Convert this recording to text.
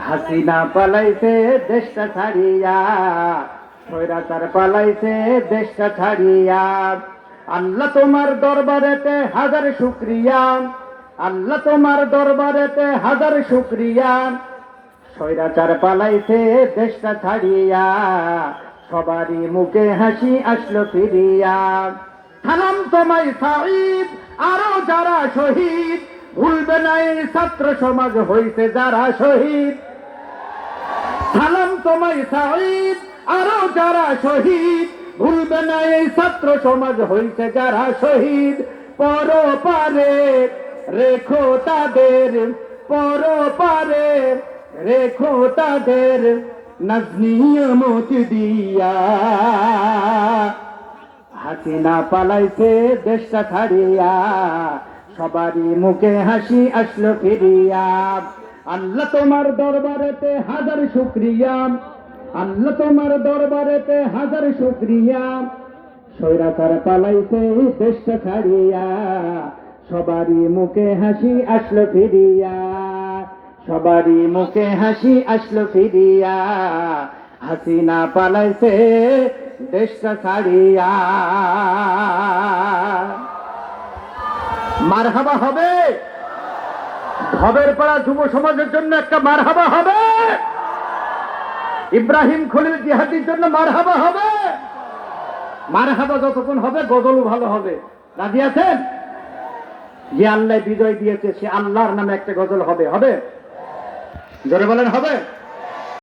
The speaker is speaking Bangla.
হাসিনা পালাইছে দেশটা ছাড়িয়া, স্বৈরাচার পালাইছে দেশটা ছাড়িয়া। আল্লাহ তোমার দরবারেতে হাজার শুকরিয়া, আল্লাহ তোমার দরবারেতে হাজার শুকরিয়া। স্বৈরাচার পালাইছে দেশটা ছাড়িয়া, সবারই মুখে হাসি আসলো ফিরিয়া। সালাম তোমায় সাঈদ, আরো যারা শহীদ, ভুলবে না এই ছাত্র সমাজ হইছে যারা শহীদ। সালাম তোমায় সাঈদ, আরো যারা শহীদ, ভুলবে না এই ছাত্র সমাজ হইছে যারা শহীদ। পরপারে রেখো তাদের, পরপারে রেখো তাদের, নাজনিয়মত দিয়া। হাসিনা পালাইছে দেশটা ছাড়িয়া, সবারই মুখে হাসি আসলো ফিরিয়া। আল্লাহ তোমার দরবারেতে হাজার শুকরিয়া, আল্লাহ তোমার দরবারেতে হাজার শুকরিয়া। স্বৈরাচার পালাইছে দেশটা ছাড়িয়া, সবারই মুখে হাসি আসলো ফিরিয়া, সবারই মুখে হাসি আসলো ফিরিয়া। হাসিনা পালাইছে দেশটা ছাড়িয়া। মারহাবা হবে? ধবের পাড়া যুব সমাজের জন্য একটা মারহাবা হবে? ইব্রাহিম খলিল জিহাদির জন্য মারহাবা হবে? মারহাবা যতক্ষণ হবে গজলও ভালো হবে। রাজি আছেন? যে আল্লাহ বিজয় দিয়েছে সে আল্লাহর নামে একটা গজল হবে। হবে? জোরে বলেন হবে?